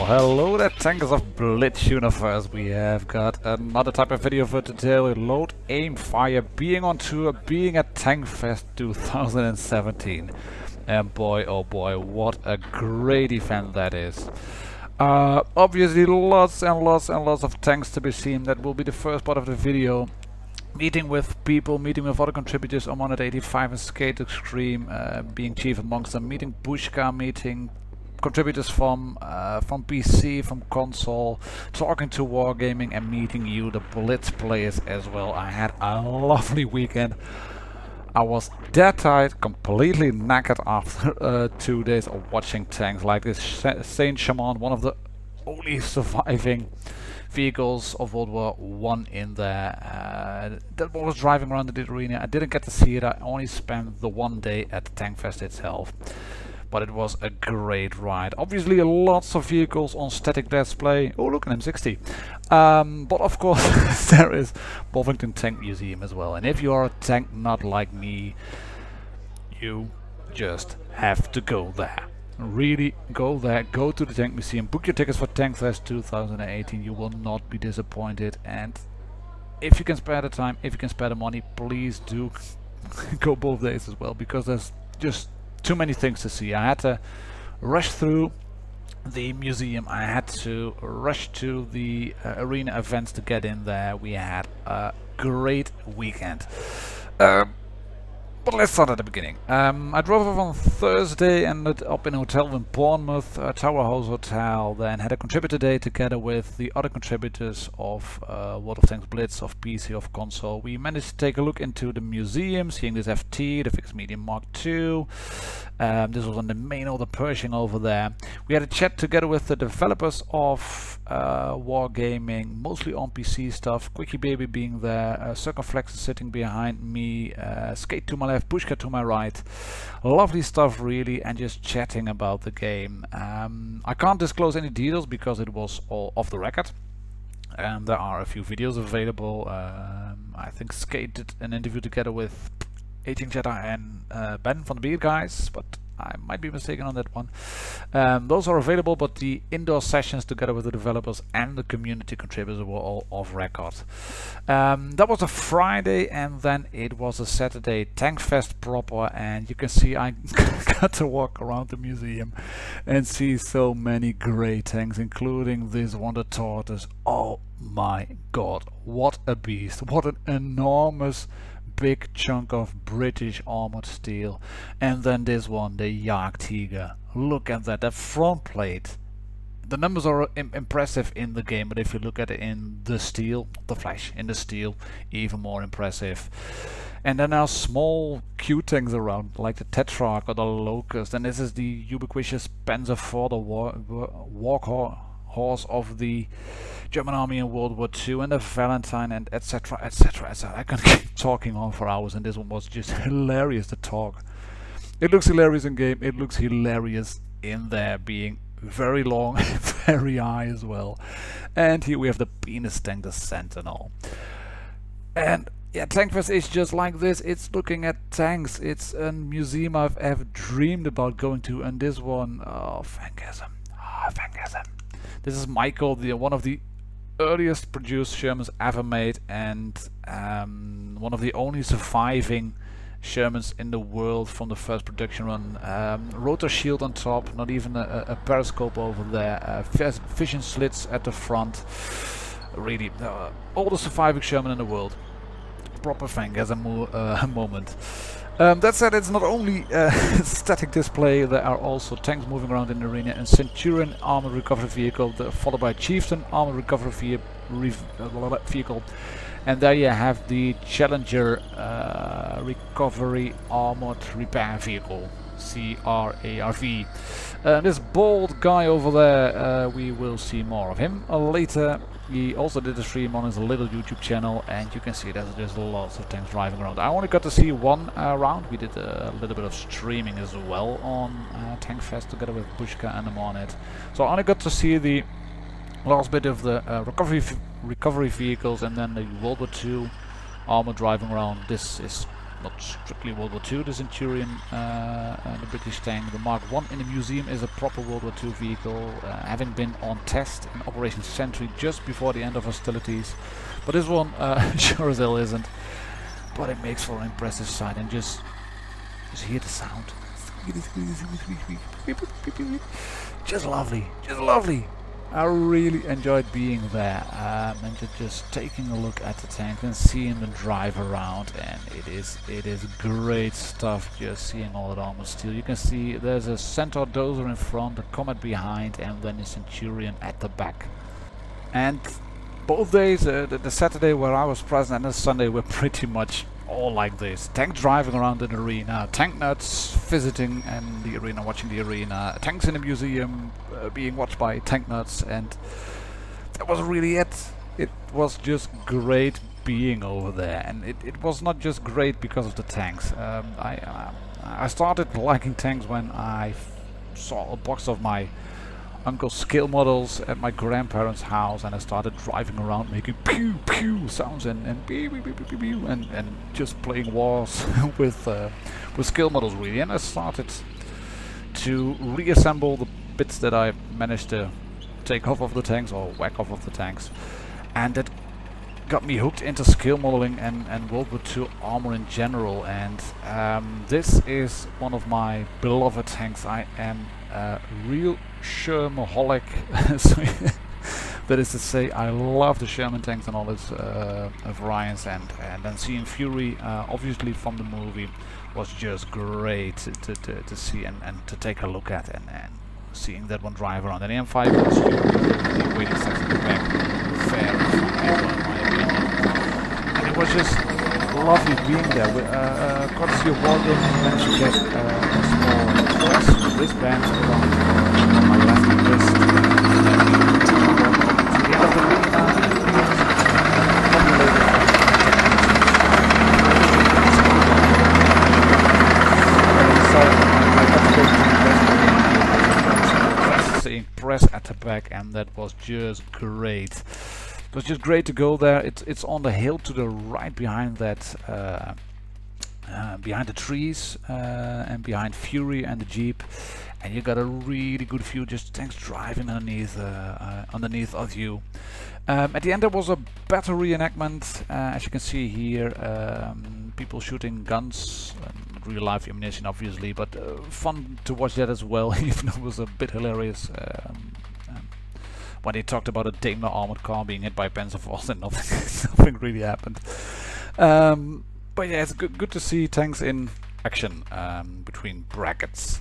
Hello there, tankers of Blitz Universe. We have got another type of video for today. Load, aim, fire, being on tour, being at Tankfest 2017. And boy, oh boy, what a great event that is. Obviously lots and lots and lots of tanks to be seen. That will be the first part of the video. Meeting with people, meeting with other contributors on 185 and Skate Extreme, being chief amongst them, meeting Bushka, meeting contributors from PC, from console, talking to Wargaming and meeting you, the Blitz players as well. I had a lovely weekend. I was dead tired, completely knackered after 2 days of watching tanks like this Saint Shaman, one of the only surviving vehicles of World War I in there. That was driving around the arena. I didn't get to see it. I only spent the one day at the Tankfest itself. But it was a great ride. Obviously lots of vehicles on static display. Oh look, an M60. But of course there is Bovington Tank Museum as well. And if you are a tank nut like me, you just have to go there. Really go there, go to the Tank Museum, book your tickets for Tankfest 2018. You will not be disappointed. And if you can spare the time, if you can spare the money, please do go both days as well, because there's just too many things to see. I had to rush through the museum, I had to rush to the arena events to get in there. We had a great weekend. But let's start at the beginning. I drove off on Thursday, ended up in a hotel in Bournemouth, Tower House Hotel, then had a contributor day together with the other contributors of World of Tanks Blitz, of PC, of console. We managed to take a look into the museum, seeing this FT, the Fixed Medium Mark II. This was on the main of the Pershing over there. We had a chat together with the developers of Wargaming, mostly on PC stuff. Quickie Baby being there, Circumflex is sitting behind me, Skate to my left, Pushka to my right. Lovely stuff really, and just chatting about the game. I can't disclose any details because it was all off the record. There are a few videos available. I think Skate did an interview together with Aging Jedi and Ben from the Beard Guys, but I might be mistaken on that one. Those are available, but the indoor sessions together with the developers and the community contributors were all off record. That was a Friday, and then it was a Saturday, Tankfest proper, and you can see I got to walk around the museum and see so many great tanks, including this one, the Tortoise. Oh my god, what a beast, what an enormous big chunk of British armored steel. And then this one, the Jagdtiger. Look at that, front plate. The numbers are impressive in the game, but if you look at it in the steel, the flash in the steel, even more impressive. And then our small cute tanks around, like the Tetrarch or the Locust. And this is the ubiquitous Panzer IV, the workhorse of the German army in World War II, and the Valentine, and etc, etc, etc. I can keep talking on for hours, and this one was just hilarious to talk. It looks hilarious in game, it looks hilarious in there, being very long, very high as well. And here we have the penis tank, the Sentinel. And yeah, Tankfest is just like this. It's looking at tanks. It's a museum I've ever dreamed about going to, and this one, oh, Fangasm. Oh, Fangasm. This is Michael, one of the earliest produced Shermans ever made, and one of the only surviving Shermans in the world from the first production run. Rotor shield on top, not even a periscope over there, vision slits at the front. Really, all the surviving Sherman in the world. Proper Fangasm moment. That said, it's not only static display, there are also tanks moving around in the arena, and Centurion armored recovery vehicle, followed by Chieftain armored recovery vehicle, and there you have the Challenger recovery armored repair vehicle, CRARV. This bald guy over there, we will see more of him later. He also did a stream on his little YouTube channel, and you can see that there's lots of tanks driving around. I only got to see one round. We did a little bit of streaming as well on Tankfest together with Bushka and Amonit. So I only got to see the last bit of the recovery vehicles, and then the World War II armor driving around. This is not strictly World War II, the Centurion, the British tank. The Mark I in the museum is a proper World War II vehicle, having been on test in Operation Sentry just before the end of hostilities. But this one sure as hell isn't. But it makes for an impressive sight, and just hear the sound. Just lovely, just lovely. I really enjoyed being there and just taking a look at the tank and seeing them drive around, and it is great stuff. Just seeing all that armor steel. You can see there's a Centaur dozer in front, a Comet behind, and then a Centurion at the back. And both days, the Saturday where I was present and the Sunday, were pretty much all like this. Tank driving around in the arena, tank nuts visiting in the arena, watching the arena, tanks in the museum being watched by tank nuts, and that was really it. It was just great being over there, and it was not just great because of the tanks. I started liking tanks when I saw a box of my uncle's scale models at my grandparents' house, and I started driving around making pew pew sounds and pew pew pew pew pew and just playing wars with scale models really. And I started to reassemble the bits that I managed to take off of the tanks or whack off of the tanks, and that got me hooked into scale modeling and World War II armor in general. And this is one of my beloved tanks. I am a real Shermaholic. So that is to say, I love the Sherman tanks and all its variants, and then seeing Fury, obviously from the movie, was just great to see and to take a look at, and seeing that one drive around. And the M5 was the waiting section in the back, fair in my opinion. And it was just lovely being there. Courtesy of Walden, managed to get a small press wristband around my left wrist. To the end of the arena, saying press at the back, and that was just great. It was just great to go there. It's on the hill to the right behind that, behind the trees and behind Fury and the Jeep, and you got a really good view, just tanks driving underneath underneath of you. At the end there was a battle reenactment, as you can see here, people shooting guns, real life ammunition obviously, but fun to watch that as well, even though it was a bit hilarious when they talked about a Daimler armored car being hit by Panzerfaust and nothing really happened. But yeah, it's good to see tanks in action, between brackets.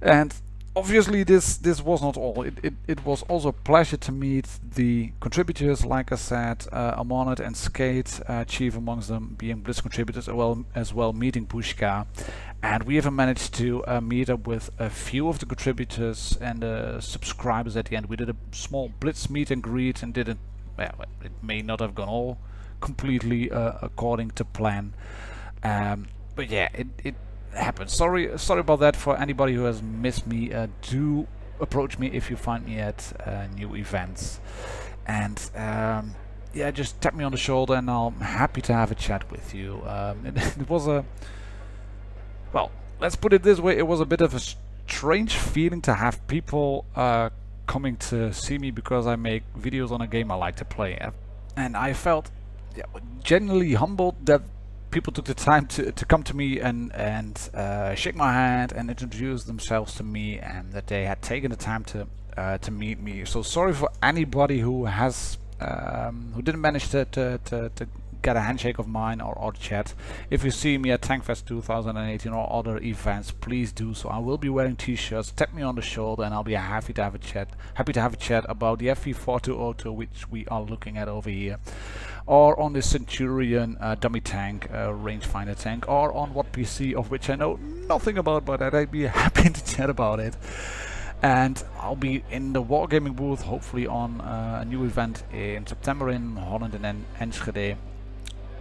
And obviously this was not all. It was also a pleasure to meet the contributors. Like I said, Amonit and Skate, chief amongst them, being Blitz contributors, as well meeting Pushka. And we even managed to meet up with a few of the contributors and subscribers at the end. We did a small Blitz meet and greet, and didn't, well, it may not have gone all completely according to plan. But yeah, it happened. Sorry about that for anybody who has missed me. Do approach me if you find me at new events, and yeah, just tap me on the shoulder and I'm happy to have a chat with you. It was a, well, let's put it this way, it was a bit of a strange feeling to have people coming to see me because I make videos on a game I like to play, and I felt, yeah, genuinely humbled that people took the time to come to me and shake my hand and introduce themselves to me, and that they had taken the time to meet me. So sorry for anybody who has who didn't manage to get a handshake of mine or chat. If you see me at Tankfest 2018 or other events, please do so. I will be wearing t-shirts. Tap me on the shoulder and I'll be happy to have a chat. Happy to have a chat about the FV4202, which we are looking at over here, or on the Centurion dummy tank, rangefinder tank, or on what PC, of which I know nothing about, but I'd be happy to chat about it. And I'll be in the Wargaming booth, hopefully on a new event in September in Holland and then Enschede,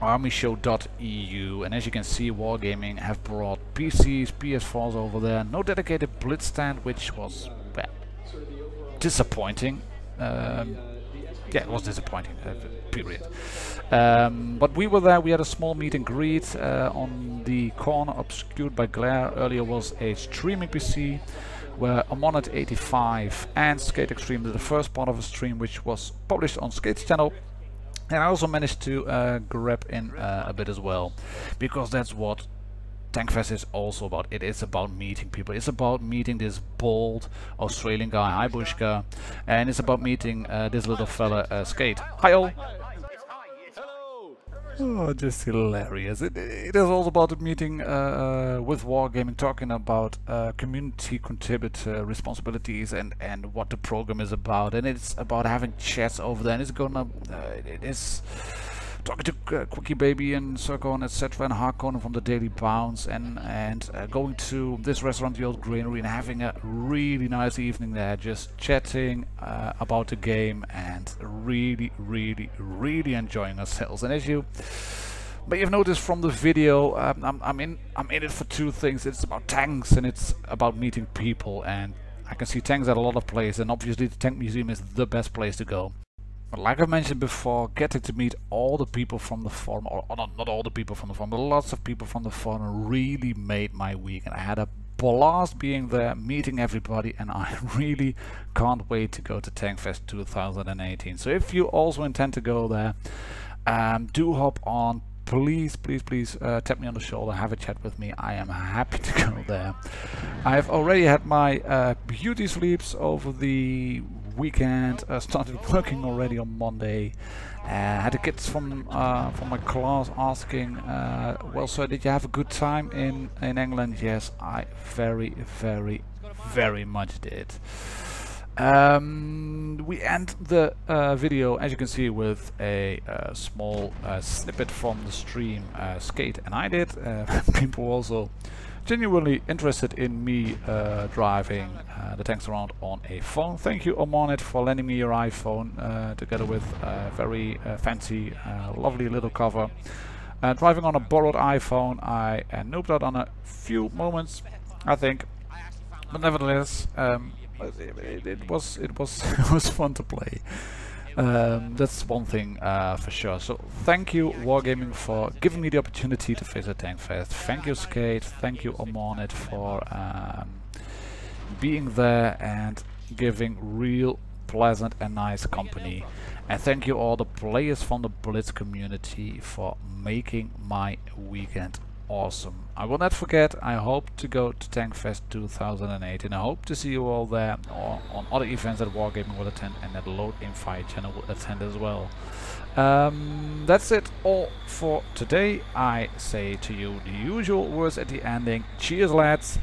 armyshow.eu. And as you can see, Wargaming have brought PCs, PS4s over there. No dedicated Blitz stand, which was, well, disappointing. yeah, it was disappointing, period. But we were there, we had a small meet and greet on the corner obscured by glare. Earlier was a streaming PC where Omonet85 and Skate Extreme did the first part of a stream, which was published on Skate's channel. And I also managed to grab in a bit as well, because that's what Tankfest is also about. It is about meeting people. It's about meeting this bald Australian guy, hi Bushka, and it's about meeting this little fella, Skate. Hi all! Oh, just hilarious. It is also about the meeting with Wargaming, talking about community contributor responsibilities and what the program is about. And it's about having chats over there. And it's gonna, it is talking to Quickie Baby and Circon, etc. and Harkonnen from the Daily Bounce, and going to this restaurant, the Old Granary, and having a really nice evening there, just chatting about the game and really enjoying ourselves. And as you may have noticed from the video, I'm in it for two things. It's about tanks and it's about meeting people, and I can see tanks at a lot of places, and obviously the Tank Museum is the best place to go. But like I mentioned before, getting to meet all the people from the forum, or not all the people from the forum, but lots of people from the forum, really made my week. And I had a blast being there, meeting everybody, and I really can't wait to go to Tankfest 2018. So if you also intend to go there, do hop on. Please tap me on the shoulder, have a chat with me. I am happy to go there. I've already had my beauty sleeps over the weekend, started working already on Monday. Had the kids from my class asking, well sir, did you have a good time in England? Yes, I very much did. We end the video, as you can see, with a small snippet from the stream Skate and I did. People were also genuinely interested in me driving the tanks around on a phone. Thank you, Omonet, for lending me your iPhone together with a very fancy, lovely little cover. Driving on a borrowed iPhone, I noobed out on a few moments, I think, but nevertheless, it was fun to play. That's one thing for sure. So thank you Wargaming for giving me the opportunity to visit Tankfest. Thank you Skate, thank you Omonet for being there and giving real pleasant and nice company. And thank you all the players from the Blitz community for making my weekend awesome. I will not forget, I hope to go to Tankfest 2018. I hope to see you all there, or on other events that Wargaming will attend and that Load in Fire channel will attend as well. That's it all for today. I say to you the usual words at the ending. Cheers lads,